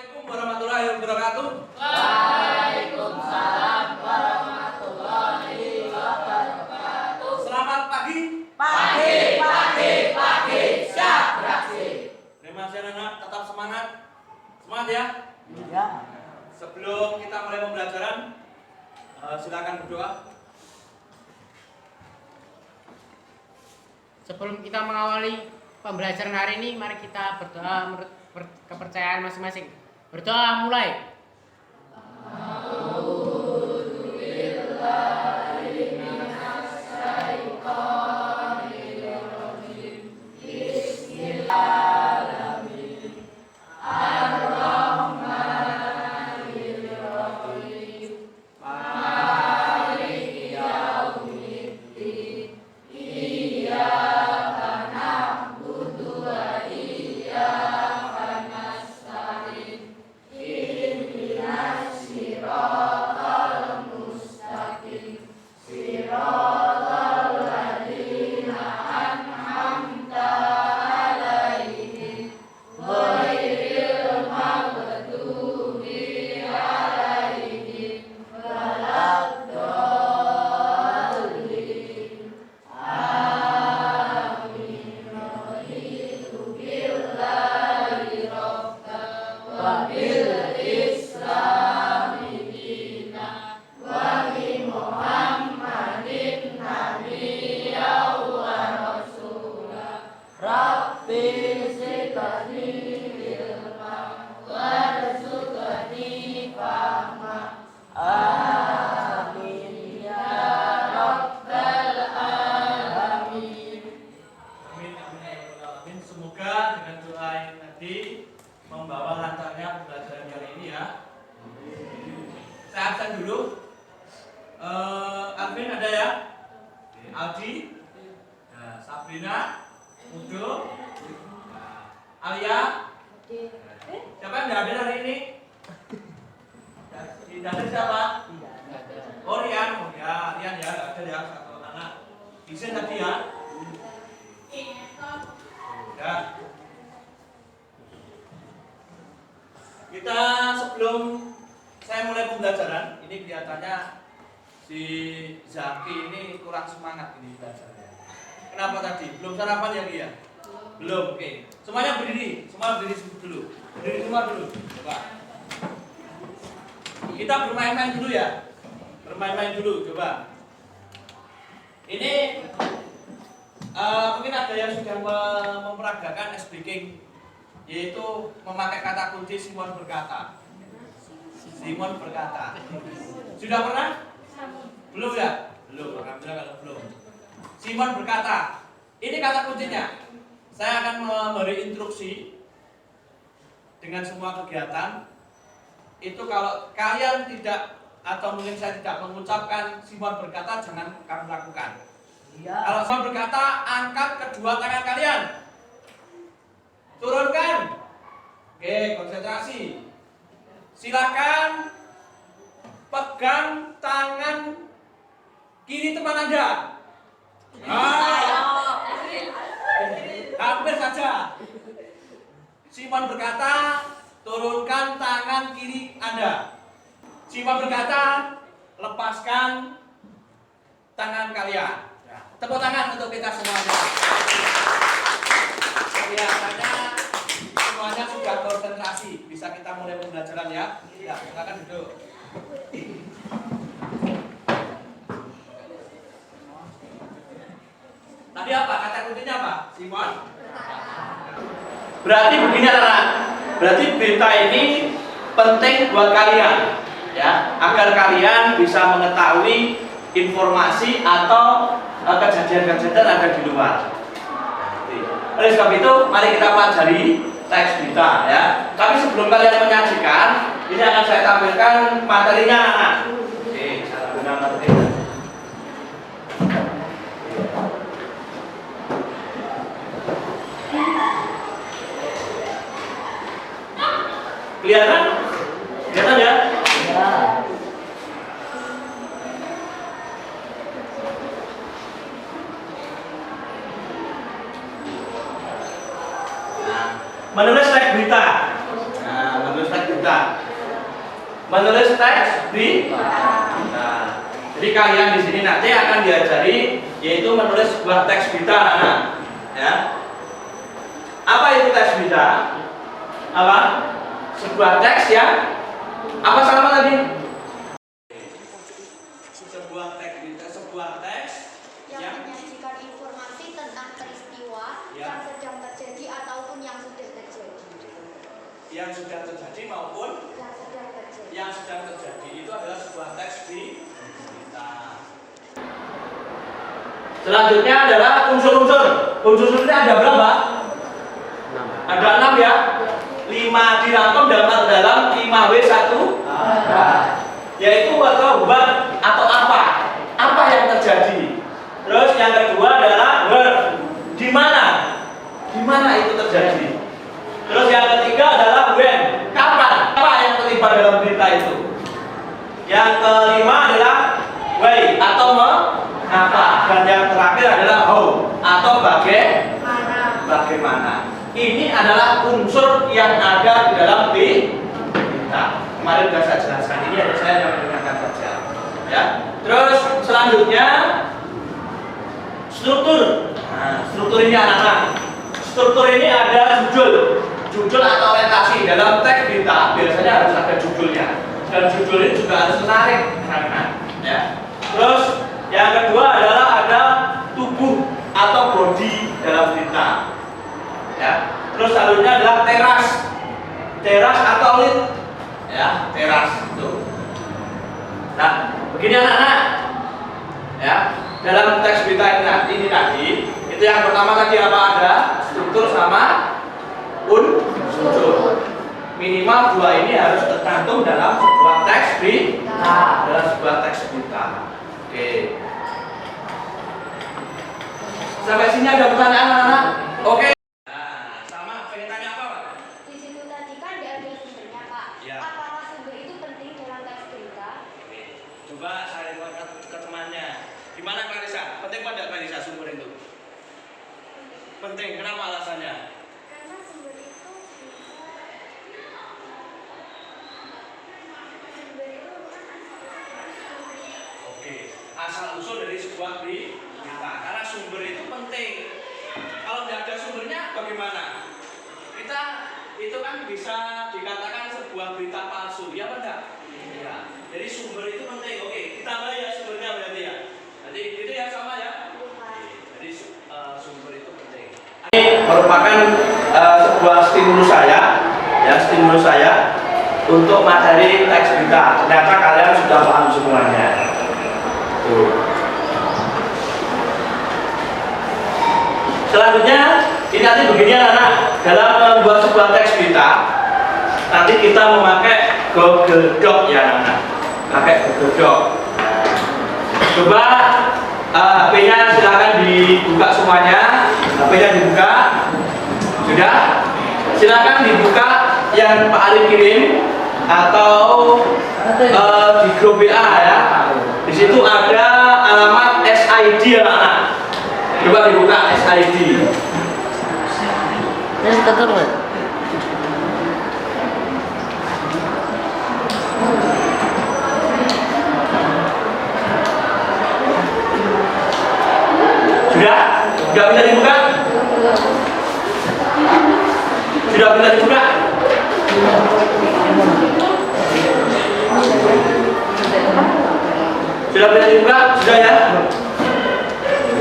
Assalamualaikum warahmatullahi wabarakatuh. Waalaikumsalam warahmatullahi wabarakatuh. Selamat pagi. Pagi. Siap beraksi. Terima kasih anak-anak, tetap semangat. Semangat ya. Ya. Sebelum kita mulai pembelajaran, silakan berdoa. Sebelum kita mengawali pembelajaran hari ini, mari kita berdoa menurut kepercayaan masing-masing. Berdoa mulai. Semoga dengan doa yang tadi membawa lancarnya pembelajaran kali ini ya. Saya absen dulu. Alvin ada ya? Aldi, Sabrina, Mudo, Alia. Siapa yang nggak hadir hari ini? Tidak ada siapa? Oh Rian, Rian ya, nggak ada ya satu anak. Isen tadi ya. Ya. Kita sebelum saya mulai pembelajaran, ini kelihatannya si Zaki ini kurang semangat ini belajarnya. Kenapa tadi? Belum sarapan ya Kia? Belum, oke. Semuanya berdiri, semua berdiri dulu. Berdiri semua dulu. Coba. Kita bermain-main dulu ya. Bermain-main dulu, coba. Ini mungkin ada yang sudah memperagakan speaking, yaitu memakai kata kunci Simon berkata. Simon berkata. Sudah pernah? Belum ya? Belum, alhamdulillah kalau belum. Simon berkata. Ini kata kuncinya. Saya akan memberi instruksi dengan semua kegiatan. Itu kalau kalian tidak atau mungkin saya tidak mengucapkan Simon berkata, jangan kamu lakukan. Ya. Kalau saya berkata, angkat kedua tangan kalian. Turunkan. Oke, konsentrasi. Silakan pegang tangan kiri teman Anda. Hampir saja. Simon berkata, turunkan tangan kiri Anda. Simon berkata, lepaskan tangan kalian. Tepuk tangan untuk kita semuanya. Kelihatannya semuanya sudah konsentrasi. Bisa kita mulai pembelajaran ya. Ya, silakan duduk. Tadi apa? Kata kuncinya apa? Simon? Berarti begini anak. Berarti beta ini penting buat kalian, ya, agar kalian bisa mengetahui informasi atau kejadian-kejadian ada di luar. Oleh sebab itu, mari kita pelajari teks berita ya. Tapi sebelum kalian menyajikan, ini akan saya tampilkan materinya anak. Oke, saya tampilkan materinya. Kelihatan? Kelihatan ya? Ya. Menulis teks berita. Nah, menulis teks berita. berita. Menulis teks berita. Nah, jadi kalian di sini nanti akan diajari yaitu menulis sebuah teks berita, anak-anak. Ya. Apa itu teks berita? Apa? Sebuah teks yang apa sama tadi? Sebuah teks berita, sebuah teks yang menyajikan informasi tentang peristiwa yang sedang terjadi ataupun yang sudah terjadi. Yang sudah terjadi maupun yang sedang terjadi itu adalah sebuah teks berita. Selanjutnya adalah unsur-unsur. Unsur-unsurnya ada berapa? Ada 6 ya. 5 dirangkum dalam 5W1 yaitu atau buat atau apa yang terjadi. Terus yang kedua adalah where, di mana itu terjadi. Terus yang ketiga adalah when, kapan, apa yang terlibat dalam berita itu. Yang kelima adalah why atau mengapa, dan yang terakhir adalah how atau bagaimana. Ini adalah unsur yang ada di dalam berita. Kemarin sudah saya jelaskan, ini ada saya yang mendengarkan saja. Ya. Terus selanjutnya struktur. Nah, struktur ini anak-anak. Struktur ini ada judul atau orientasi dalam teks berita. Biasanya harus ada judulnya. Dan judul ini juga harus menarik, anak-anak. Ya. Terus yang kedua adalah ada tubuh atau body dalam berita. Ya. Terus selanjutnya adalah teras atau lid. Ya, teras itu. Nah, begini anak-anak. Ya, dalam teks berita ini tadi, itu yang pertama tadi apa ada? Struktur sama unsur. Minimal 2 ini harus tercantum dalam sebuah teks berita. Oke. Sampai sini ada pertanyaan anak-anak? Oke. Nah, sama pengen tanya apa, Pak? Di situ tadi kan ada sumbernya, Pak. Ya. Apakah sumber itu penting dalam teks berita? Oke. Coba saya buat ke temannya. Gimana Clarissa? Penting pada Clarissa sumber itu? Penting. Kenapa alasannya? Karena sumber itu Oke. Asal usul dari sebuah berita. Karena sumber itu penting. Kalau tidak ada sumbernya bagaimana? Kita itu kan bisa dikatakan sebuah berita palsu, ya benar? Iya. Jadi sumber itu penting. Oke, kita mulai ya sumbernya berarti ya. Nanti itu ya sama ya. Jadi sumber itu penting. Ini merupakan sebuah stimulus saya untuk materi teks berita. Ternyata kalian sudah paham semuanya. Tuh. Selanjutnya, ini nanti begini anak-anak, dalam membuat sebuah teks berita, nanti kita memakai Google Doc ya anak-anak, pakai Google Doc. Coba HP-nya silakan dibuka semuanya, HP-nya dibuka, sudah? Silakan dibuka yang Pak Ali kirim atau di grup WA ya. Di situ ada alamat SID anak-anak. Coba dibuka SID. Sudah? Sudah bisa dibuka? Sudah bisa dibuka? Sudah bisa dibuka? Sudah ya?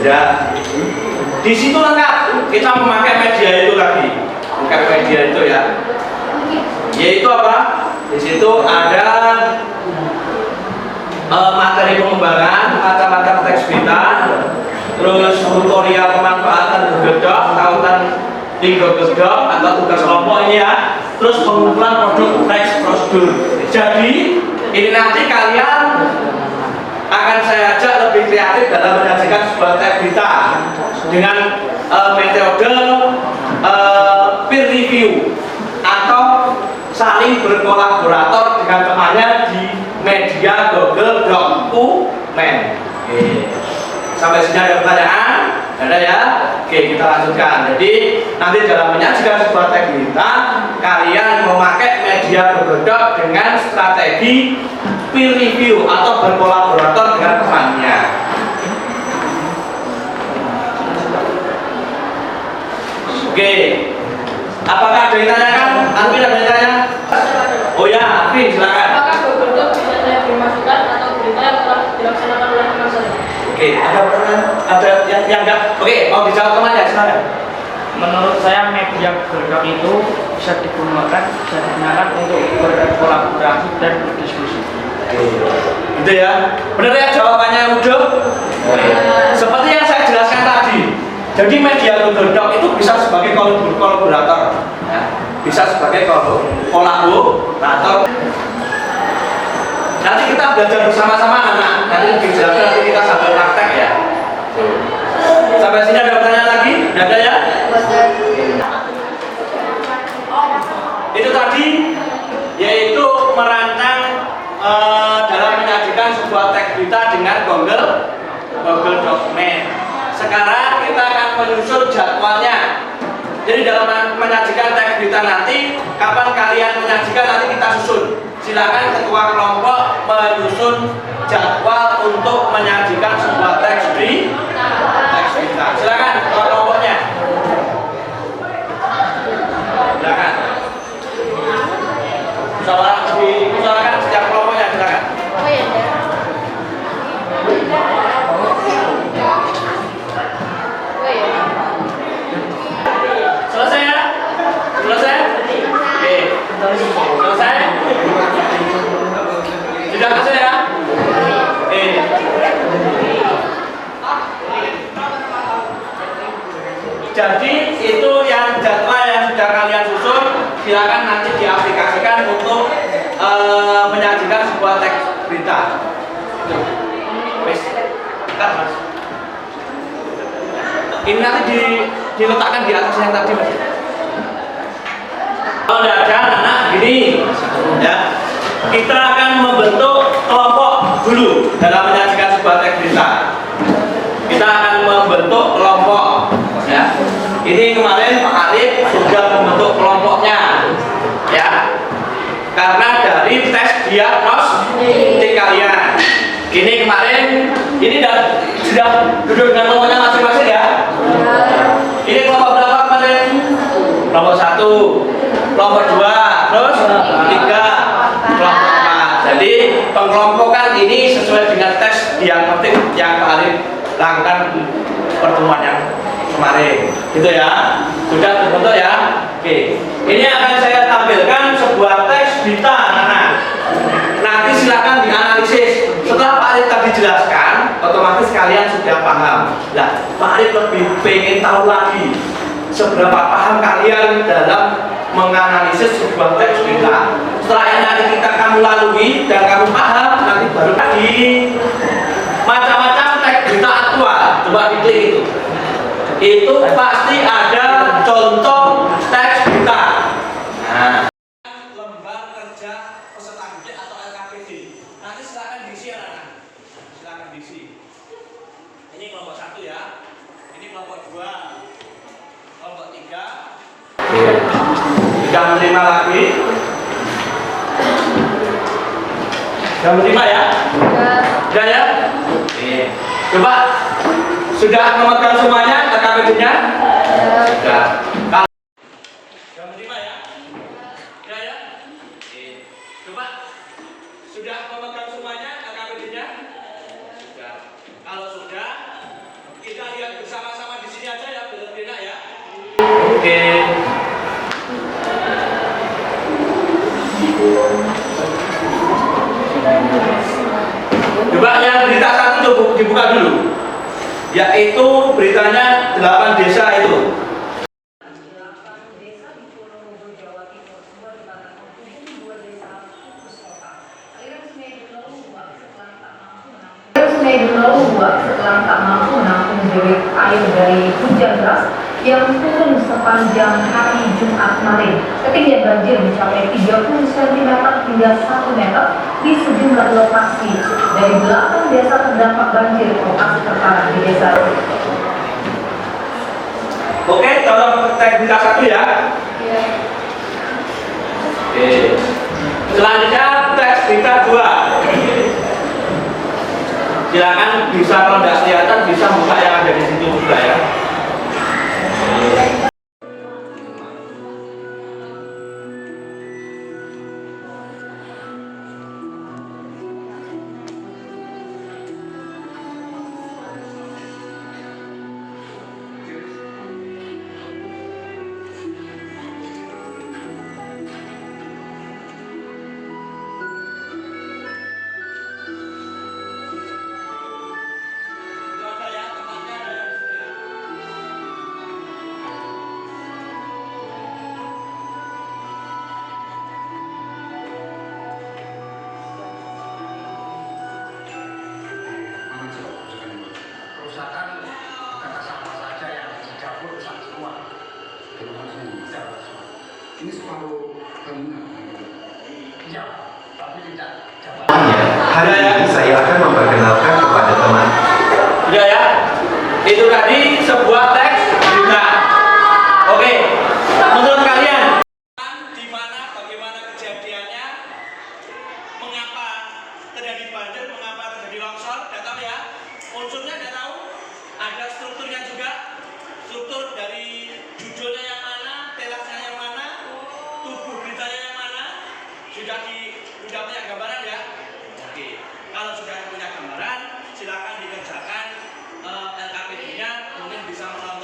Sudah. Di situ lengkap. Kita memakai media itu lagi. Memakai media itu ya. Yaitu apa? Di situ ada materi pengembangan, macam-macam teks berita, terus tutorial pemanfaatan Google Doc, tautan link Google Doc atau tugas kelompok ini ya, terus pengumpulan produk teks prosedur. Jadi ini nanti kalian akan saya ajak lebih kreatif dalam menyajikan sebuah teks berita dengan metode peer review atau saling berkolaborator dengan temannya di media Google Document. Sampai sini ada pertanyaan? Ada ya? Oke, kita lanjutkan. Jadi nanti dalam menyajikan sebuah teks berita, kalian memakai media berkedok dengan strategi peer review atau berkolaborator dengan temannya. Oke, apakah ada yang tanyakan? Alvin ada yang tanya? Oh ya, Alvin silakan. Apakah Google Doc bisa saya dimasukkan atau berita yang telah dilaksanakan oleh teman saya? Oke, ada pertanyaan? Ada yang enggak? Oke, mau dijawab temannya silakan. Menurut saya media bergerak itu bisa digunakan untuk berkolaborasi dan berdiskusi. Gitu ya. Benar ya jawabannya Udo? Seperti yang saya jelaskan tadi. Jadi media Google Doc itu bisa sebagai kolaborator, ya. Bisa sebagai kolaborator. Nanti kita belajar bersama-sama anak. Nanti dijelaskan nanti kita sambil praktek ya. Sampai sini ada pertanyaan lagi? Tidak ada ya? Itu tadi yaitu merancang dalam menyajikan sebuah teks berita dengan Google Document. Sekarang kita akan menyusun jadwalnya. Jadi dalam menyajikan teks berita nanti, kapan kalian menyajikan nanti kita susun. Silakan ketua kelompok menyusun jadwal untuk menyajikan sebuah teks berita. Silakan ketua kelompoknya. Silakan. Silakan setiap kelompoknya silakan. Oh iya, Selesai ya? Selesai? Oke. Selesai? Sudah selesai ya? Oke. Jadi itu yang jadwal yang sudah kalian susun, silakan nanti diaplikasikan untuk menyajikan sebuah teks berita. Wes, bentar, Mas. Ini nanti diletakkan di atas yang tadi, Mas. Kalau tidak ada anak gini, ya, kita akan membentuk kelompok dulu dalam menyajikan sebuah teks berita. Kita akan membentuk kelompok, ya. Ini kemarin Pak Arif sudah membentuk kelompoknya, ya. Karena dari tes diagnostik kalian. Ini kemarin, ini sudah duduk dengan kelompoknya masing-masing ya. Ini kelompok berapa kemarin? Kelompok 1, kelompok 2, terus 3, kelompok 4. Jadi pengkelompokan ini sesuai dengan tes diagnostik yang Pak Arif lakukan pertemuan yang kemarin. Gitu ya. Sudah terbentuk ya. Oke. Ini akan saya tampilkan sebuah teks berita anak-anak. Nanti silakan dianalisis. Setelah Pak Arif tadi jelaskan, otomatis kalian sudah paham. Nah, Pak Arif lebih pengen tahu lagi seberapa paham kalian dalam menganalisis sebuah teks berita. Setelah ini nanti kamu lalui dan kamu paham, nanti baru lagi macam-macam teks berita aktual. Coba diklik itu. Itu pasti ada contoh teks berita. Nah, lembar kerja peserta didik atau LKPD. Nanti silakan diisi anak-anak. Silakan diisi. Ini kelompok 1 ya. Ini kelompok 2. Kelompok 3. Sudah menerima lagi? Sudah menerima ya? Sudah ya? Oke. Coba sudah memegang semuanya LKPD-nya? Sudah. Sudah menerima ya? Sudah ya? Oke. Coba sudah memegang semuanya LKPD-nya? Sudah. Kalau sudah, kita lihat bersama-sama di sini aja ya, benar-benar ya. Oke. Coba yang berita 1 coba dibuka dulu. Yaitu beritanya 8 desa itu. Sungai di meluap setelah tak mampu menampung debit air dari hujan deras yang turun sepanjang hari Jumat kemarin. Ketinggian banjir mencapai 30 cm hingga 1 meter di sejumlah lokasi. Dari 8 desa terdampak banjir, lokasi terparah di desa Oke, tolong teks berita 1 ya. Oke. Selanjutnya teks berita 2. Silakan bisa, kalau tidak kelihatan bisa buka yang ada di situ juga ya. Itu ada ya, tempatnya ada yang di sini ya. Kerusakan kata sampah saja yang di dapur rusak semua. Ini separuh bangunan. Iya, tapi tidak dapat. Hari ini saya akan memperkenalkan kepada teman. Sudah ya? Itu tadi sebuah teks berita. Oke. Menurut kalian di mana, bagaimana kejadiannya? Mengapa terjadi banjir? Mengapa terjadi longsor? Tidak tahu ya. Unsurnya tidak tahu. Ada strukturnya juga. Struktur dari judulnya yang mana, telasnya yang mana, tubuh beritanya yang mana. Sudah punya gambaran ya? Oke. Kalau sudah punya gambaran, silakan dikerjakan LKPD-nya, mungkin bisa melalui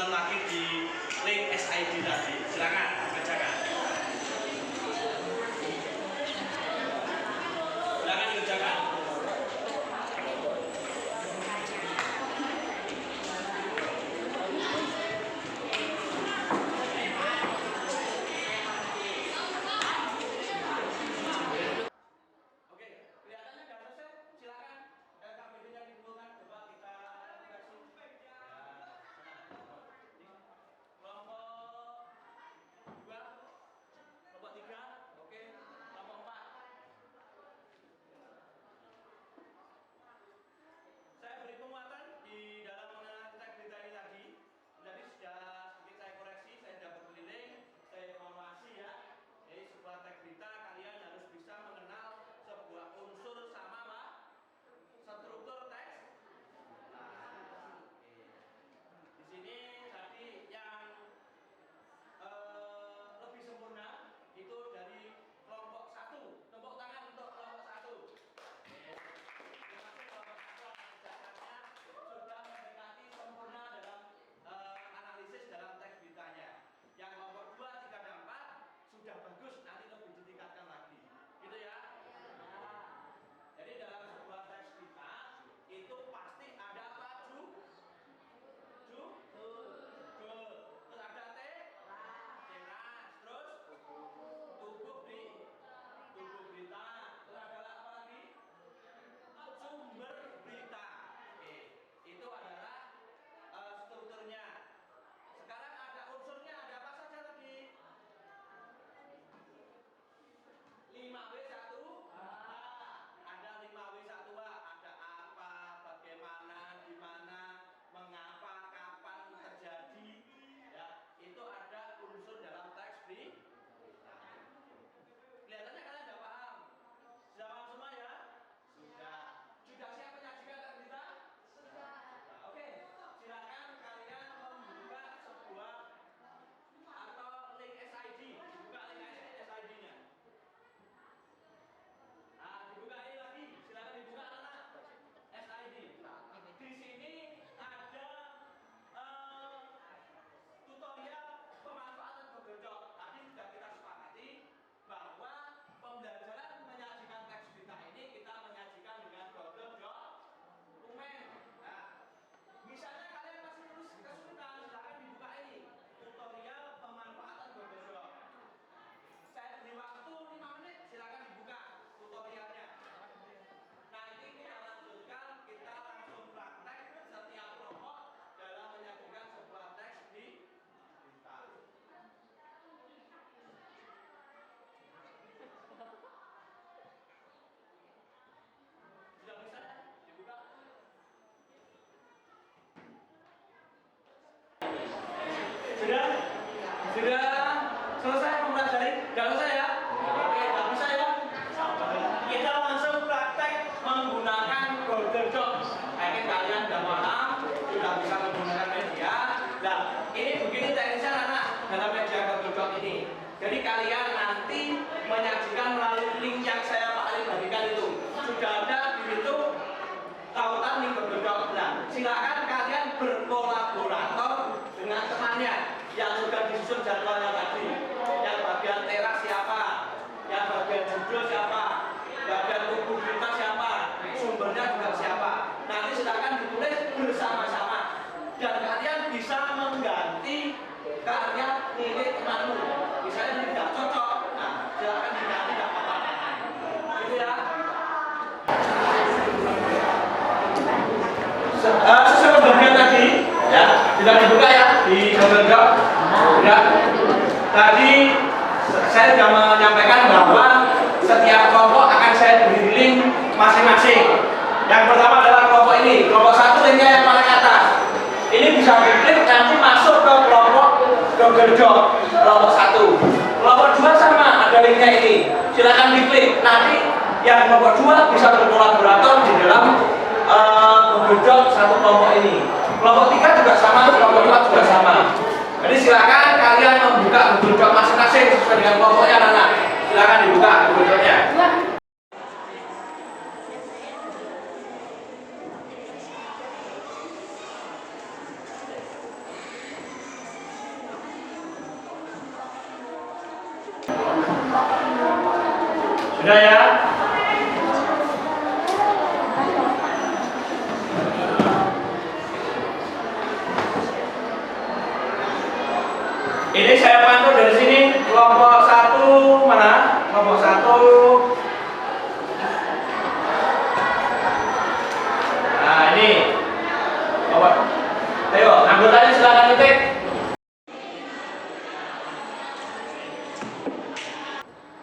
Sudah selesai mempelajari? Sudah selesai ya? Oke, tidak bisa ya? Kita langsung praktek menggunakan Google Docs. Ini kalian sudah paham, sudah bisa menggunakan media. Nah, ini begini teknisnya anak dalam media Google Docs ini. Jadi kalian nanti menyajikan melalui link yang saya bagikan itu. Sudah ada di situ tautan link Google Docs. Nah, silakan kalian berkolaborator dengan temannya yang sudah disusun jadwalnya tadi. Yang bagian teras siapa? Yang bagian judul siapa? Bagian tubuh kita siapa? Sumbernya juga siapa? Nanti silakan ditulis bersama-sama. Dan kalian bisa mengganti karya milik temanmu. Misalnya ini tidak cocok, nah silakan diganti, tidak apa-apa. Gitu ya. Sesuai pembagian tadi, ya, sudah dibuka ya di Google Docs. Ya. Tadi saya sudah menyampaikan bahwa setiap kelompok akan saya beri link masing-masing. Yang pertama adalah kelompok ini, kelompok 1 linknya yang paling atas. Ini bisa diklik nanti masuk ke kelompok Google Docs kelompok 1. Kelompok 2 sama, ada linknya ini. Silakan diklik. Nanti yang kelompok 2 bisa berkolaborator di dalam Google Docs satu kelompok ini. Kelompok 3 juga sama, kelompok 4 juga sama. Jadi silakan kalian membuka Google Docs masing-masing sesuai dengan kelompoknya anak-anak. Silakan dibuka Google Docs-nya. Sudah ya? Ini saya pantau dari sini kelompok 1 mana? Kelompok 1. Nah ini kelompok. Ayo anggotanya silakan ketik.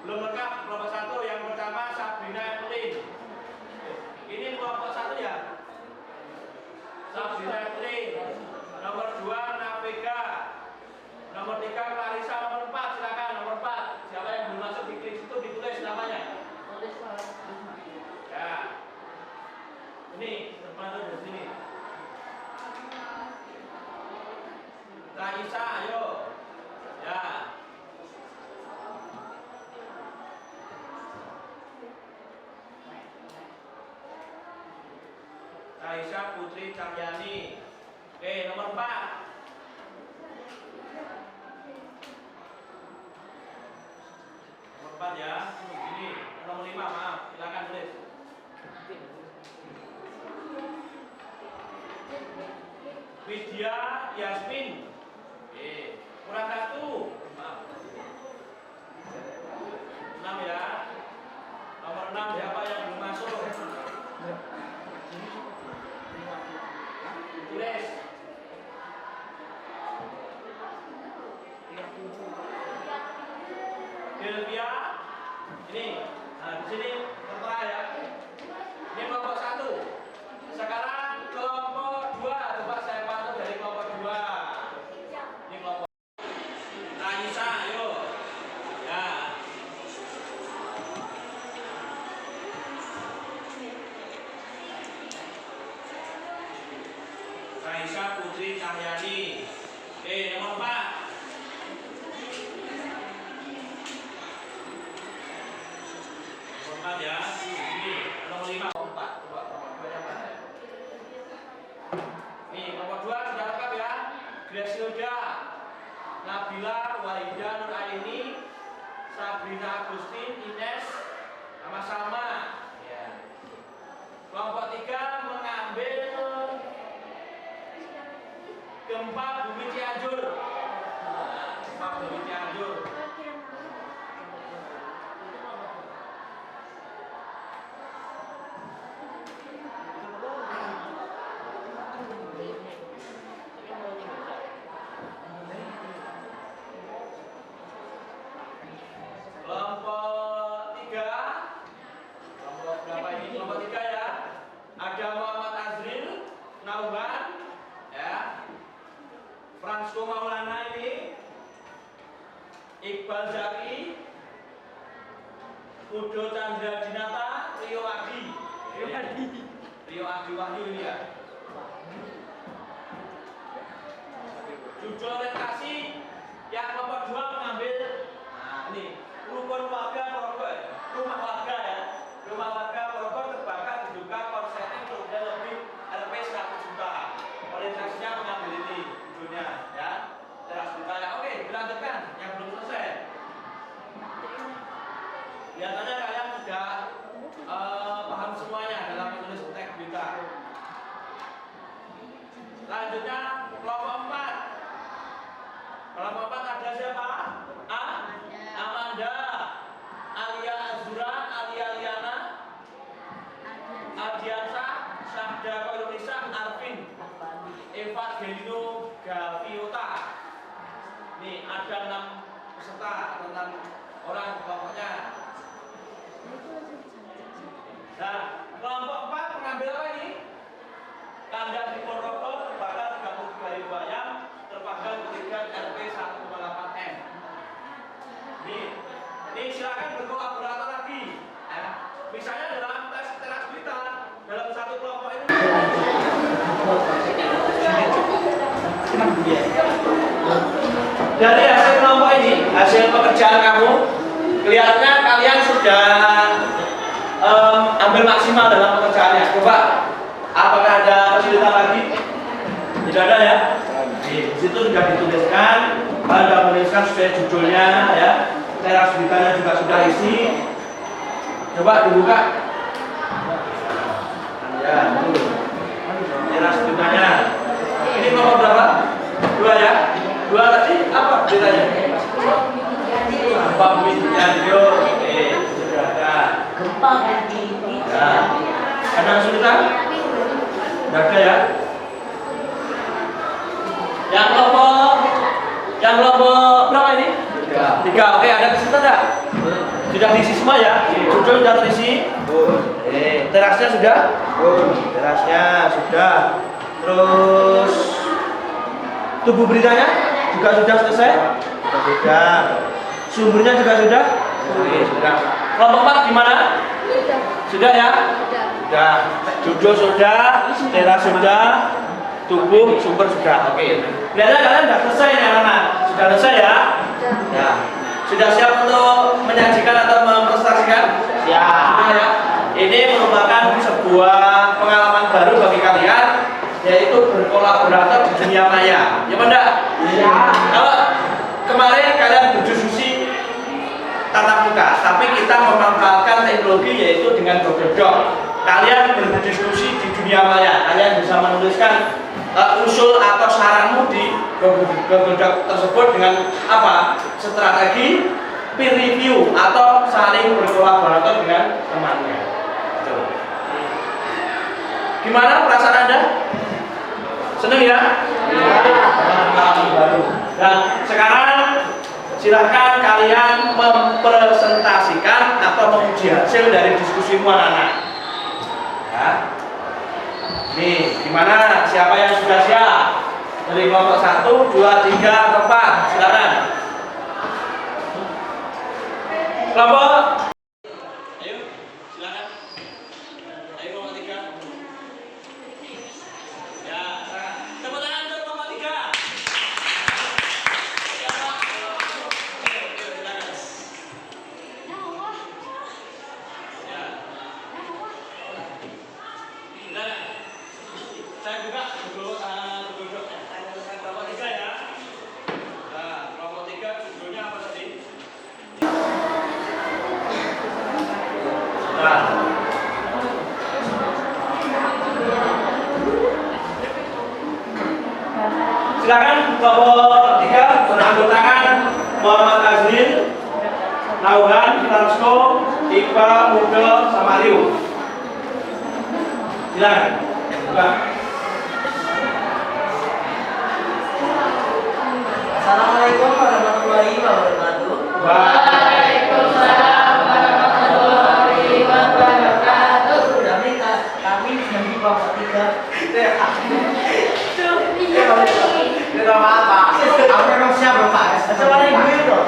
Belum lengkap kelompok 1 yang pertama Sabrina Evelyn. Ini kelompok 1 ya? Sabrina Evelyn. Nomor 2 Navega. Nomor 3 Clarissa, nomor 4 silakan nomor 4. Siapa yang belum masuk di klik itu ditulis namanya. Ya. Ini terpantau dari sini. Clarissa, ayo. Ya. Clarissa Putri Cahyani. Oke, nomor 4. Ya, ini nomor 5, maaf, silakan tulis. Widya Yasmin. Kurang 1, maaf. 6 ya. Nomor 6 siapa yang belum masuk? Tulis. Delvia. Ini, nah di sini tertera ya. Ini kelompok 1. Sekarang kelompok 2. Coba saya pantau dari kelompok 2. Ini kelompok. Raisa, ayo. Ya. Raisa Putri Cahyani. Oke, nomor 4. Ya, ini nomor 5, 4. Coba nomor 2 yang mana? Nih, nomor 2 sudah lengkap ya. Graciuda, Nabila, Wahida, Nuraini, Sabrina Agustin, Ines, sama-sama. Ya. Kelompok 3 mengambil gempa bumi Cianjur. Nah, gempa bumi Cianjur. Fransko Maulana. Iqbal Zaki, Udo Chandra Dinata, Rio Adi. Rio Adi Wahyu ini ya. Judul orientasi yang kelompok 2 mengambil, nah ini rukun warga Ponorogo ya. Rumah warga ya. Rumah warga Ponorogo terbakar diduga korsleting kerugian lebih Rp 100 juta. Orientasinya mengambil ini judulnya ya. Teras bertanya, oke dilanjutkan yang belum selesai. Biasanya kalian sudah paham semuanya dalam menulis teks berita. Selanjutnya kelompok 4. Kelompok 4 ada siapa? Amanda, Alia Azura, Alia Liana, Ardiansa, Syahda Koirunisa, Arvin, Eva Gelino, Gaviota. Nih ada 6 peserta atau 6 orang kelompoknya. Nah, kelompok 4 mengambil apa ini? Kandang di Ponorogo terbakar 33.000 ayam, terpanggang ketinggian Rp 1,8 M. Nih silakan berkolaborator lagi. Misalnya dalam tes teras berita dalam satu kelompok ini. Dari hasil kelompok ini, hasil pekerjaan kamu, kelihatannya kalian sudah ambil maksimal dalam pekerjaannya. Coba, apakah ada kesulitan lagi? Tidak ada ya? Di situ sudah dituliskan, Anda menuliskan sesuai judulnya ya. Teras beritanya juga sudah isi. Coba dibuka. Ya, itu. Teras beritanya. Ini nomor berapa? 2 ya? 2 tadi apa beritanya? Gempa bumi Cianjur. Oke, sudah ada. Gempa ganti. Ya. Ada kesulitan? Tidak ada ya? Yang kelompok berapa ini? 3. Oke, ada kesulitan enggak? Sudah diisi semua ya? Judul sudah terisi? Terasnya sudah? Terasnya sudah. Terus tubuh beritanya juga sudah selesai? Sudah. Sumbernya juga sudah? Sudah. Kelompok 4 gimana? Sudah ya? Sudah. Judul sudah, teras sudah, tubuh, sumber sudah. Oke. Kelihatannya kalian sudah selesai nih anak-anak. Sudah selesai ya? Ya. Sudah siap untuk menyajikan atau mempresentasikan? Siap. Sudah ya? Ini merupakan sebuah pengalaman baru bagi kalian, yaitu berkolaborator di dunia maya. Ya enggak? Iya. Kalau kemarin kalian berdiskusi tatap muka, tapi kita memanfaatkan teknologi yaitu dengan Google Doc. Kalian berdiskusi di dunia maya, kalian bisa menuliskan usul atau saranmu di Google Doc tersebut dengan apa? Strategi peer review atau saling berkolaborator dengan temannya. Gimana perasaan Anda? Senang ya? Pengalaman baru. Dan sekarang silahkan kalian mempresentasikan atau menguji hasil dari diskusimu anak-anak. Ya. Nih, gimana? Siapa yang sudah siap? Dari kelompok 1, 2, 3, atau 4? Silakan. Kelompok. Ayo, silakan. Ayo kelompok 3. Ya, silakan. Tepuk tangan untuk kelompok 3. Saya buka dulu kelompok 3 ya. Nah, kelompok 3 judulnya apa tadi? Nah. Silakan kelompok 3 beranggotakan Muhammad Azrin, Nauhan, Fransko, Iqbal, Muda, sama Rio. Silakan. Buka. Assalamualaikum warahmatullahi wabarakatuh. Waalaikumsalam warahmatullahi wabarakatuh. Kami dari kelompok 3. Iya. Tidak apa-apa. Kamu memang siapa Pak? Coba nih gue dong.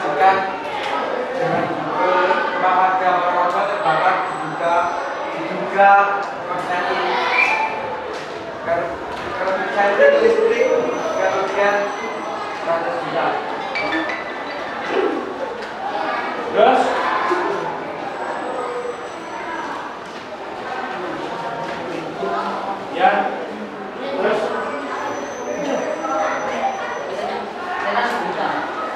disajikan dengan warga warga terbakar diduga korsleting korsleting listrik kerugian 100 juta. Terus ya terus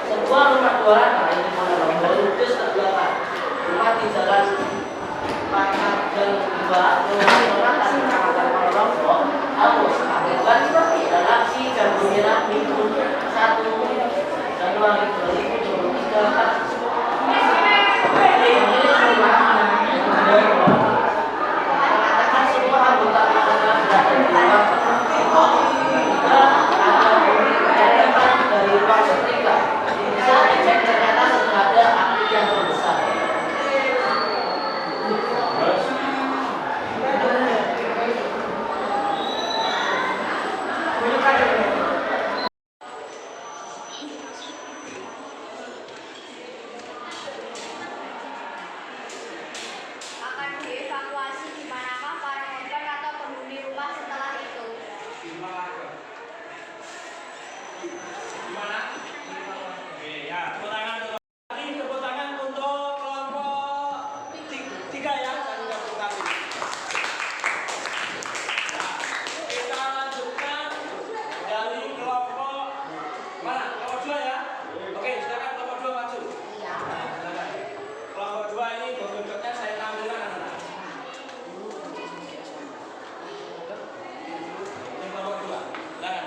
sebuah rumah dua lantai di Ponorogo ludes terbakar. Rumah di Jalan Panjang 2, Kelurahan Kecamatan Ponorogo, hangus akibat dan aksi jambu merah Minggu 1 Januari 2023. Mengatakan semua anggota keluarga berada di luar dari ruang setrika. Saat dicek ternyata sudah ada api yang membesar. Akan dievakuasi di manakah para korban atau penghuni rumah setelah itu? Gimana? Oke, ya, tepuk tangan untuk tepuk tangan untuk kelompok tiga ya, saya sudah tepuk tangan. Nah, kita lanjutkan dari kelompok mana? Kelompok 2 ya. Oke, silakan kelompok 2 maju. Nah, silakan. Kelompok 2 ini duduknya saya tampilkan anak-anak. Ini kelompok 2. Silakan.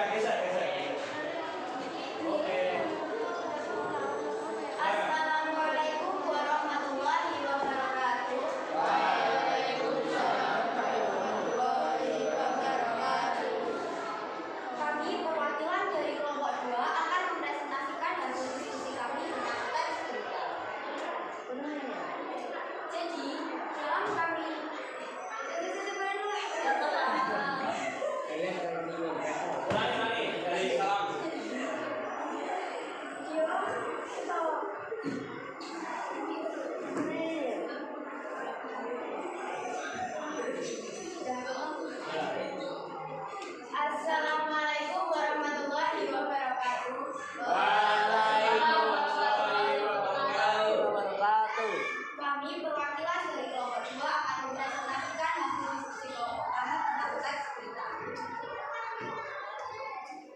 Geser. Oke. Assalamualaikum warahmatullahi wabarakatuh. Kami perwakilan dari kelompok 2 akan mempresentasikan hasil diskusi kami tentang teks berita. Jadi, dalam kami Ulangi dari salam. Assalamualaikum warahmatullahi wabarakatuh. Waalaikumsalam warahmatullahi wabarakatuh. Kami perwakilan dari kelompok 2 akan mempresentasikan hasil diskusi kelompok kami tentang teks berita.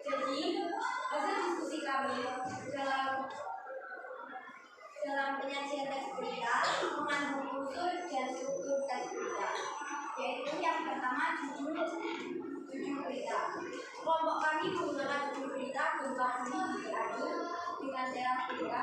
Jadi, hasil diskusi kami dalam penyajian teks berita mengandung unsur dan struktur teks berita, yaitu yang pertama judul berita. Kelompok kami menggunakan judul berita berupa bunyi diadu dengan cara berita.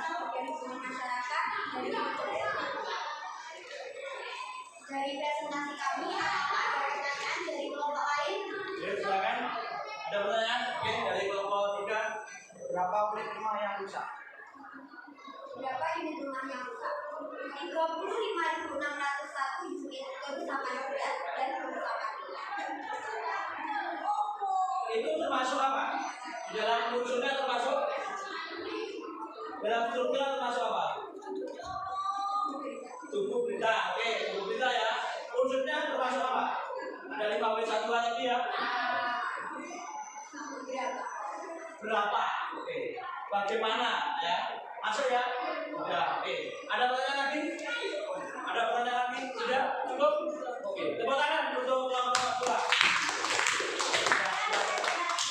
bagian hubungan masyarakat dari presentasi kami. Apakah ada pertanyaan dari kelompok lain? Oke, silakan. Ada pertanyaan? Oke, dari kelompok 3. Berapa unit rumah yang rusak? Berapa unit rumah yang rusak? 35.601 unit kerusakan berat dan kerusakan ringan. Itu termasuk apa? Di dalam unsurnya termasuk? Dalam strukturnya termasuk apa? Tubuh berita. Oke, tubuh berita ya. Unsurnya termasuk apa? Ada 5W1 tadi ya. Berapa? Oke. Bagaimana ya? Masuk ya? Sudah. Oke. Ada pertanyaan lagi? Ada pertanyaan lagi? Sudah? Cukup? Oke. Tepuk tangan untuk kelompok 2.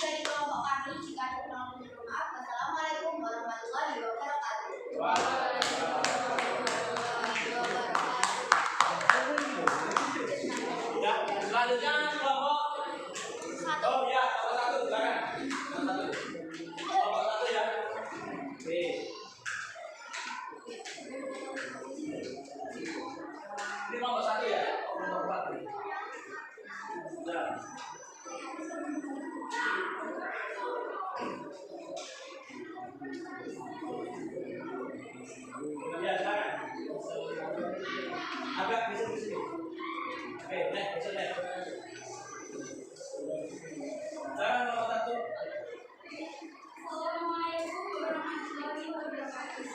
Dari kelompok kami, jika ada kurang lebih mohon maaf. Wassalamualaikum warahmatullahi wabarakatuh. Ya, selanjutnya kelompok. Oh ya, kelompok 1 silakan. Kelompok 1 ya. Oke. Ini kelompok 1 ya. Kelompok 1. Sudah. Ya, silakan. Agak bisa di sini. Oke, bisa naik. Silakan nomor 1. Assalamualaikum warahmatullahi wabarakatuh.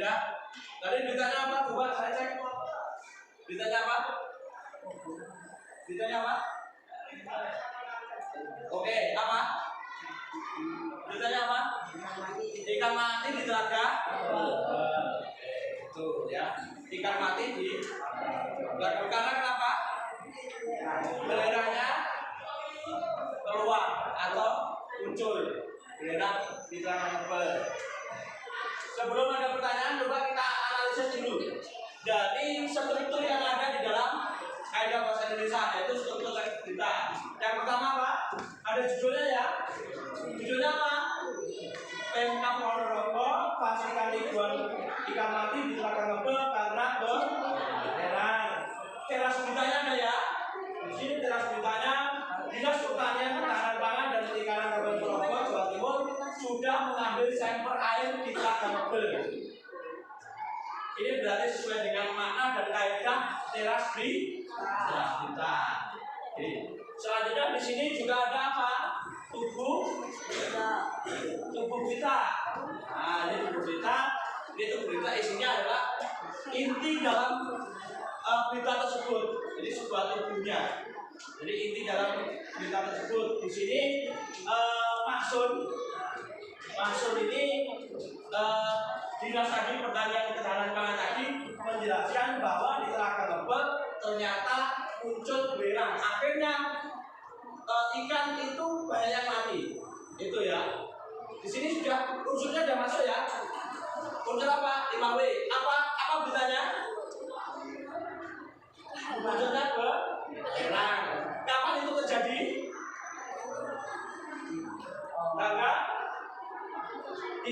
Ya. Tadi beritanya apa? Coba saya cek. Beritanya apa? Beritanya apa? Oke, apa? Beritanya apa? Ikan mati di telaga. Itu ya. Ikan mati di telaga. Karena kenapa? Belerangnya keluar atau muncul belerang di telaga ngebel. Sebelum ada pertanyaan, coba kita analisis dulu dari struktur yang ada di dalam kaidah bahasa Indonesia, yaitu struktur teks berita. Yang pertama apa? Ada judulnya ya. Judulnya apa? Pemkab Ponorogo pastikan ikan mati di telaga ngebel karena belerang. Teras beritanya ada ya. Di sini teras beritanya, Dinas Pertanian, Ketahanan Pangan dan Perikanan Kabupaten Ponorogo, Jawa Timur sudah mengambil sampel air di telaga ngebel. Ini berarti sesuai dengan makna dan kaidah teras berita. Selanjutnya di sini juga ada apa? Tubuh berita. Nah, ini tubuh berita. Ini tubuh berita isinya adalah inti dalam berita tersebut. Jadi sebuah tubuhnya. Jadi inti dalam berita tersebut. Di sini maksud ini Dinas tadi Pertanian Ketahanan Pangan tadi menjelaskan bahwa di telaga ngebel ternyata muncul belerang. Akhirnya ikan itu banyak yang mati. Itu ya. Di sini sudah unsurnya sudah masuk ya. Unsur apa? 5W. Apa beritanya? Unsurnya belerang. Kapan itu terjadi? Tanggal 3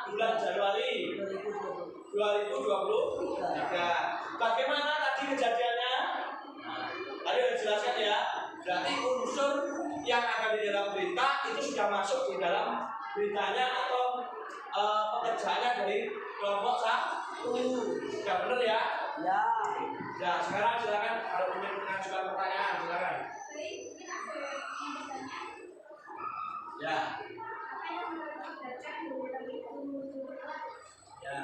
bulan Januari 2023. Bagaimana tadi kejadiannya? Tadi sudah dijelaskan ya. Berarti unsur yang ada di dalam berita itu sudah masuk di dalam beritanya atau pekerjaannya dari kelompok 1. Sudah benar ya? Ya. Ya, sekarang silakan kalau ingin mengajukan pertanyaan silakan. Ya. Ya.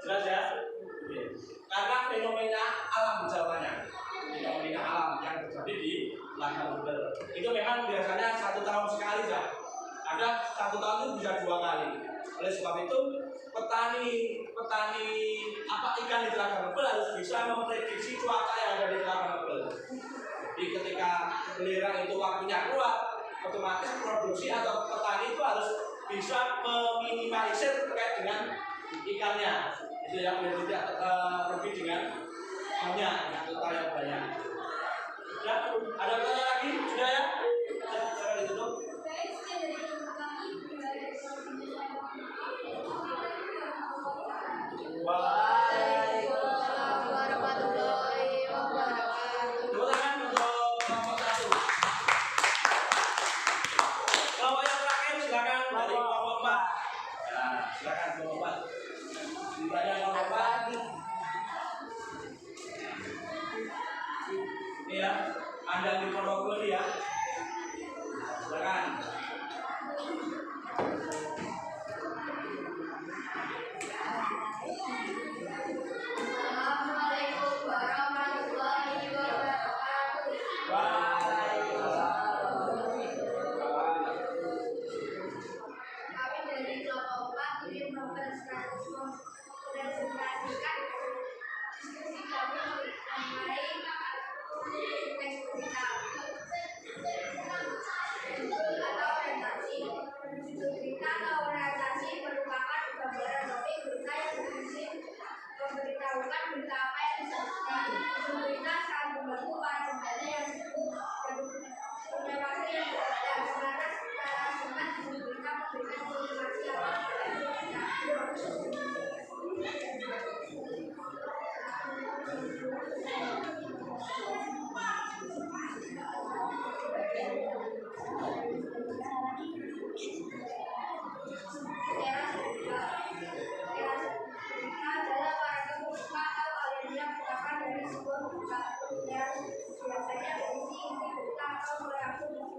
Jelas ya? Karena fenomena alam jawabannya, fenomena alam yang terjadi di telaga ngebel itu memang biasanya 1 tahun sekali ya. Ada 1 tahun itu bisa 2 kali. Oleh sebab itu petani ikan di telaga ngebel harus bisa memprediksi cuaca yang ada di telaga ngebel. Jadi ketika belerang itu waktunya keluar, otomatis produksi atau petani itu harus bisa meminimalisir terkait dengan ikannya. Itu yang tidak lebih dengan banyak, dengan total yang banyak. Ya, ada pertanyaan lagi? Sudah ya? Cara ditutup. Waalaikumsalam warahmatullahi wabarakatuh. Tepuk tangan untuk kelompok 1. Kelompok yang terakhir silakan dari kelompok 4. Ya, silakan kelompok 4. Ditanya kelompok 4. Ini ya, Anda di Ponorogo ini ya. Silakan. Assalamualaikum warahmatullahi wabarakatuh. Kami dari kelompok 4 ingin mempresentasikan diskusi kami mengenai teks berita atau orientasi. Judul berita atau orientasi merupakan gambaran topik berita yang berisi memberitahukan berita apa yang disajikan. Judul berita sangat membantu para pembaca yang sibuk dan punya waktu yang terbatas. Karena secara singkat judul berita memberikan informasi apa yang dibaca. adalah para pembuka atau aliran yang merupakan dari sebuah buka yang biasanya berisi inti buka atau merangsang buka.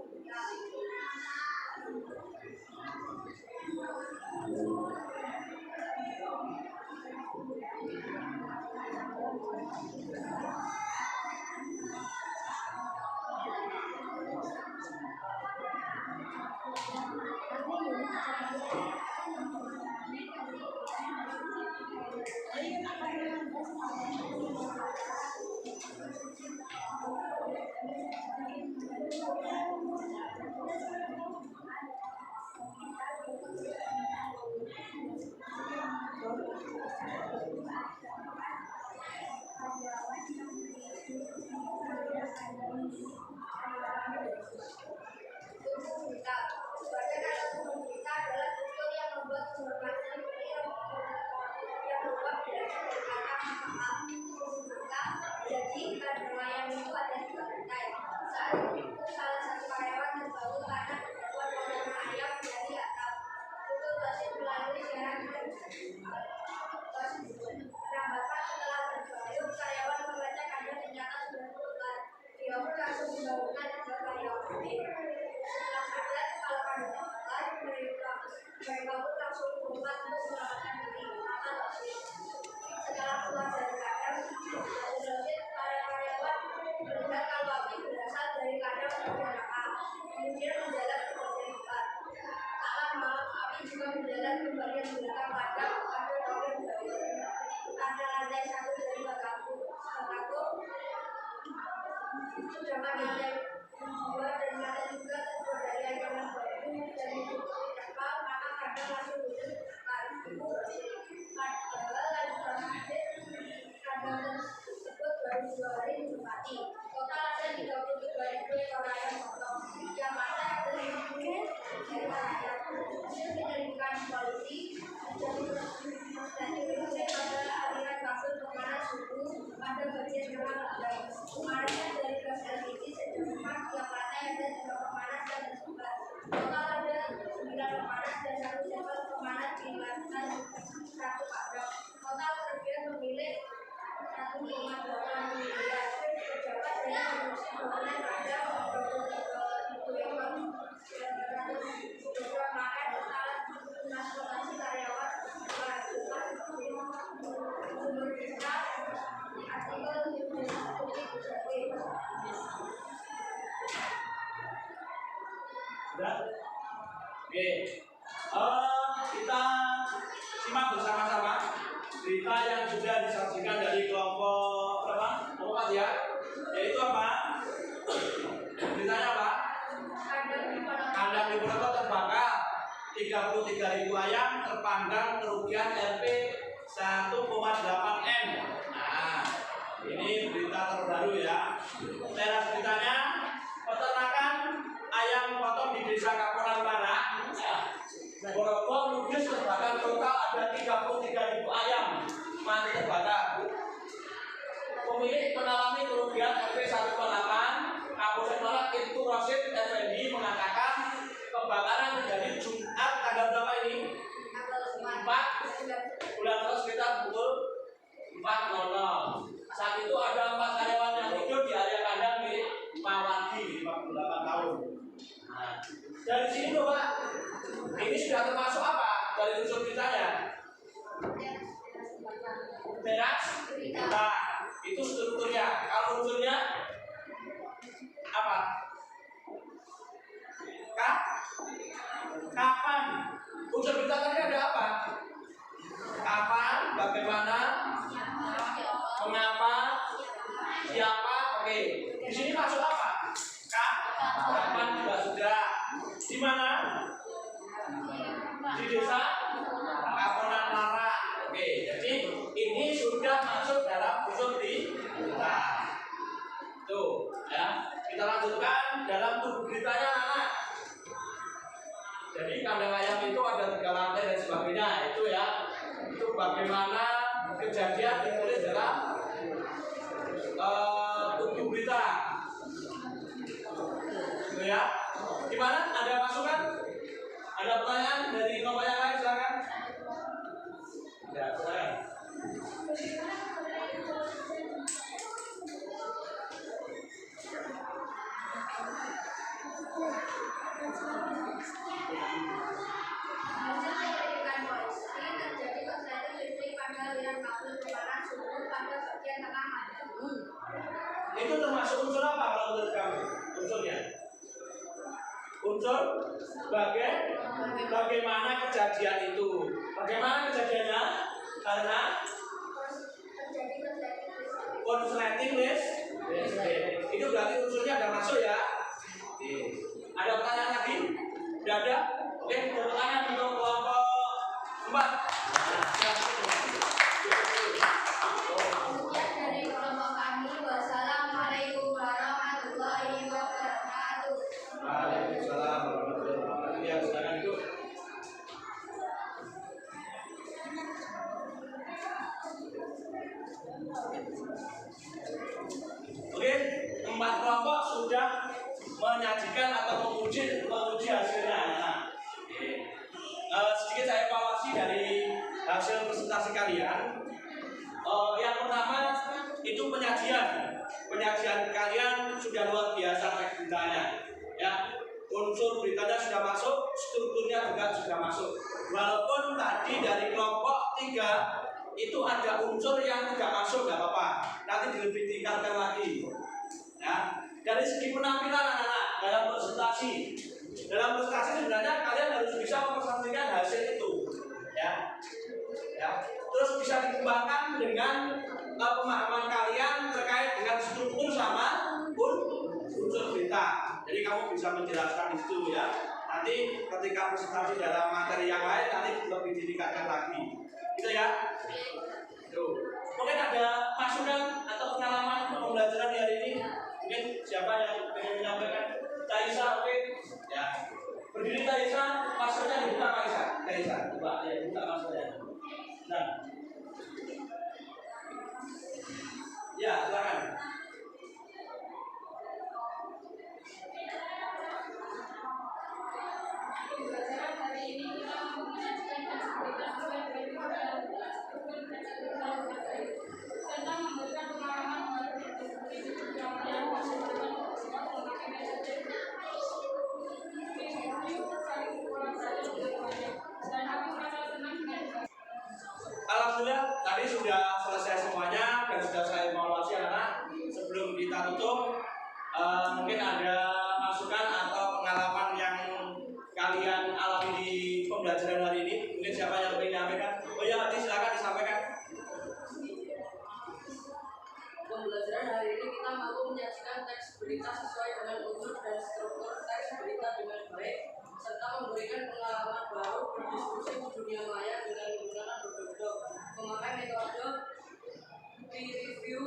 Jadi pada nelayan itu ada di lantai. Saat itu salah satu karyawan terbaru karena kemampuan menanam ayam dari atap. Itu masih melalui siaran penambahan setelah berbayar, karyawan membaca kandang ternyata sudah keluar. Dia pun langsung membangunkan kedua karyawan lain. Setelah sadar kalau kandang terbakar, mereka pun langsung berubah untuk menyelamatkan diri. Setelah keluar dari kandang, para karyawan melihat kalau api berasal dari kandang berjamaah, kemudian menjalar ke bagian depan. Tak lama, api juga menjalar ke bagian belakang kandang pada bagian bawah. Pada lantai satu dari bagaku sedangkan lantai dua dan lantai tiga terbuat dari anyaman bambu dan ditutupi terpal, maka kandang langsung ludes terbakar. Padahal lantai kandang tersebut baru 2 hari ditempati. Total ada 33.000 ekor ayam potong. Yang mana ada 5.000 ekor ayam. Hasil penyelidikan polisi dan diuruskan pada aliran kabel pemanas suhu pada bagian tengah kandang. Kemarin dari gas LPG sejauh rumah tiap lantai ada 3 pemanas dan tersebar. Total ada 9 pemanas dan 1 sampel pemanas di lantai 1 kandang. Total kerugian pemilik 1,8 miliar. Pejabat dengan fungsi bangunan kandang 23.000 ekor 900 program makan alat transportasi karyawan melakukan sumber desa artikel Sudah? Oke. Kita simak bersama-sama berita yang sudah disaksikan dari kelompok berapa? Kelompok ya? Yaitu apa? Beritanya apa? Kandang di Ponorogo terbakar, 33.000 ayam terpanggang, kerugian Rp 1,8 M. Nah, ini berita terbaru ya. Teras beritanya, peternakan ayam potong di Desa Kaponan Barat, Ponorogo ludes terbakar, total ada 33.000 ayam mati terbakar. Pemilik mengalami kerugian Rp 1,8. Kapolsek Malang Ibtu Rosid Effendi mengatakan kebakaran terjadi Jumat tanggal berapa ini? 4 bulan sekitar pukul 4.00. Saat itu ada 4 karyawan yang tidur di area kandang milik Mawadi 48 tahun. Nah, dari sini loh Pak, ini sudah termasuk apa dari unsur beritanya? Teras berita. Itu strukturnya. Kalau unsurnya apa? Kapan? Unsur berita tadi ada apa? Kapan? Bagaimana? Mengapa? Siapa? Oke. Di sini masuk apa? Kapan juga sudah. Di mana? Di Desa Kaponan Barat. Oke. Jadi ini sudah masuk dalam unsur berita. Tuh, ya. Kita lanjutkan dalam tubuh beritanya anak. Jadi kandang ayam itu ada 3 lantai dan sebagainya. Itu ya. Itu bagaimana kejadian ditulis dalam tubuh berita. Ya, gimana? Ada masukan? Ada pertanyaan dari kelompok yang lain? Silakan. Ya, silakan. Hasil penyelidikan polisi terjadi korsleting listrik pada aliran kabel keluaran sumur pada bagian tengah madam. Itu termasuk unsur apa kalau menurut kamu? Unsurnya? Unsur bagaimana kejadian itu? Bagaimana kejadiannya? Karena Terjadi korsleting listrik. konsleting listrik. Itu berarti unsurnya ada masuk ya? Ada pertanyaan lagi? Tidak ada? Oke, pertanyaan untuk kelompok 4. Kemudian dari kelompok kami, wassalamualaikum warahmatullahi wabarakatuh. Waalaikumsalam warahmatullahi wabarakatuh. Ya, silakan duduk. Oke, 4 kelompok sudah menyajikan atau menguji hasilnya. Nah, sedikit saya evaluasi dari hasil presentasi kalian. Yang pertama itu penyajian kalian sudah luar biasa teks beritanya. Ya, unsur beritanya sudah masuk, strukturnya juga sudah masuk. Walaupun tadi dari kelompok 3 itu ada unsur yang tidak masuk, nggak apa-apa. Nanti lebih tingkatkan lagi. Ya, dari segi penampilan anak-anak dalam presentasi sebenarnya kalian harus bisa mempresentasikan hasil itu. Ya, terus bisa dikembangkan dengan pemahaman kalian terkait dengan struktur sama unsur berita. Jadi kamu bisa menjelaskan itu ya. Nanti ketika presentasi dalam materi yang lain nanti lebih ditingkatkan lagi. Gitu ya. Tuh. Mungkin ada masukan atau pengalaman pembelajaran di hari ini. Mungkin siapa yang ingin menyampaikan? Taisa, oke? Ya. Berdiri Taisa, maskernya dibuka Taisa. Taisa, coba ya buka maskernya. Nah. Ya, silakan. Pembelajaran hari ini kita menyajikan teks berita tentang memberikan pengalaman baru berdiskusi yang menghasilkan memakai metode review saling kolaborasi dan kami merasa senang dengan Alhamdulillah tadi sudah selesai semuanya dan sudah saya evaluasi anak. Sebelum kita tutup, mungkin ada masukan atau pengalaman yang kalian alami di pembelajaran hari ini. Mungkin siapa yang ingin menyampaikan? Oh ya, nanti silakan disampaikan. Pembelajaran hari ini kita mampu menyajikan teks berita sesuai dengan unsur dan struktur teks berita dengan baik, serta memberikan pengalaman baru berdiskusi di dunia maya dengan menggunakan berkedok, memakai metode peer review,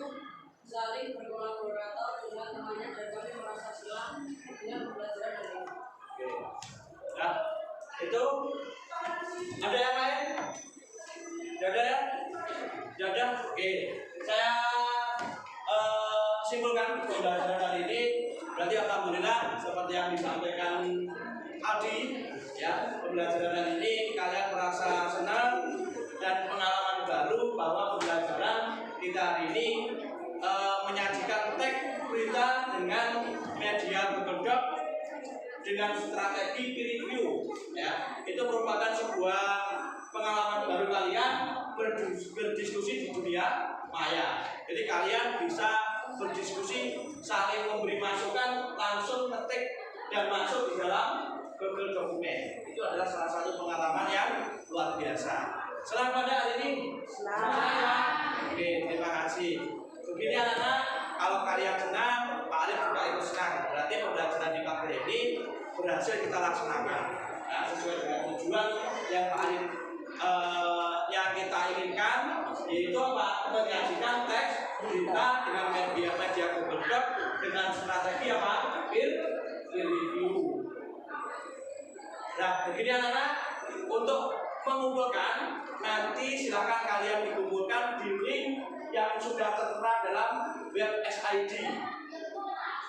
saling berkolaborator dengan temannya, dan kami merasa senang dengan pembelajaran hari ini. Oke. Nah, itu ada yang lain? Tidak ada ya? Tidak ada? Oke. Saya simpulkan pembelajaran hari ini berarti alhamdulillah seperti yang disampaikan Adi ya, pembelajaran hari ini kalian merasa senang dan pengalaman baru bahwa pembelajaran kita hari ini menyajikan teks berita dengan media berkedok dengan strategi peer review ya. Itu merupakan sebuah pengalaman baru kalian berdiskusi di dunia maya. Jadi kalian bisa berdiskusi, saling memberi masukan, langsung ketik dan masuk di dalam Google Dokumen. Itu adalah salah satu pengalaman yang luar biasa. Selamat pada hari ini. Selamat. Oke, terima kasih. Begini anak-anak, kalau kalian senang, Pak Alif juga ikut senang. Berarti pembelajaran di pagi ini berhasil kita laksanakan. Nah, sesuai dengan tujuan yang Pak Alif yang kita inginkan, yaitu apa? Menyajikan teks berita dengan media Google Doc dengan strategi apa? Peer review. Nah, begini anak-anak, untuk mengumpulkan nanti silakan kalian dikumpulkan di link yang sudah tertera dalam web SID.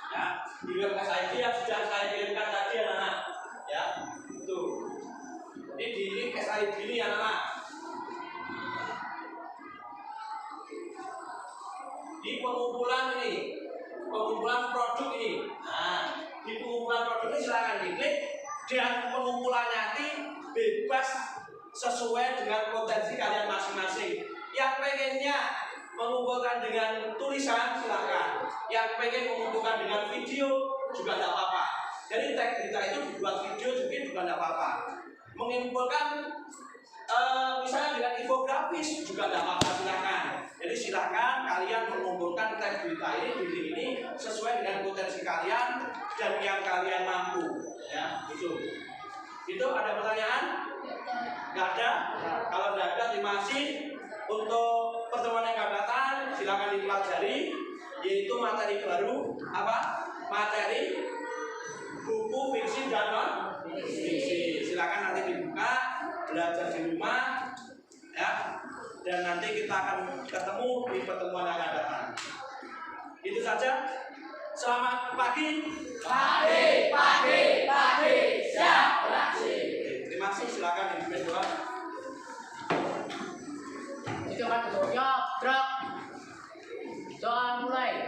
Ya, di web SID yang sudah saya kirimkan tadi anak-anak. Ya, itu. Ini di link SID ini anak-anak. Di pengumpulan ini, pengumpulan produk ini. Nah, di pengumpulan produk ini silakan diklik dan pengumpulan nanti bebas sesuai dengan potensi kalian masing-masing. Yang pengennya mengumpulkan dengan tulisan silakan. Yang pengen mengumpulkan dengan video juga tidak apa-apa. Jadi tag berita itu dibuat video juga tidak apa-apa. Mengumpulkan misalnya dengan infografis juga tidak apa-apa, silakan. Jadi silakan kalian mengumpulkan tag berita ini di link ini sesuai dengan potensi kalian dan yang kalian mampu. Ya, itu ada pertanyaan? Nggak ada? Kalau tidak ada, terima kasih. Untuk pertemuan yang akan datang, silakan dipelajari, yaitu materi baru, apa? Materi buku fiksi dan non fiksi. Silakan nanti dibuka, belajar di rumah, ya. Dan nanti kita akan ketemu di pertemuan yang akan datang. Itu saja. Selamat pagi. Pagi. Siap beraksi. Terima kasih. Silakan dipimpin doa. Coba jawab, drop. Doa mulai.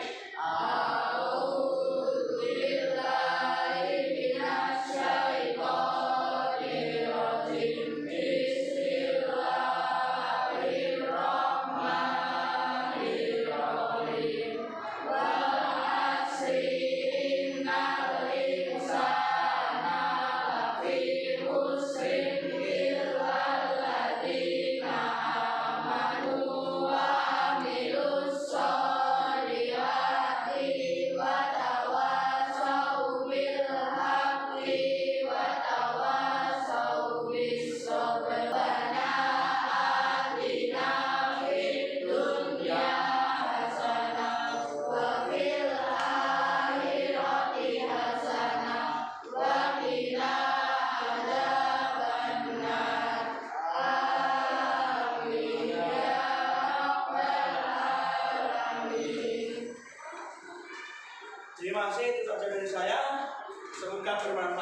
Terima kasih, itu saja dari saya. Semoga bermanfaat.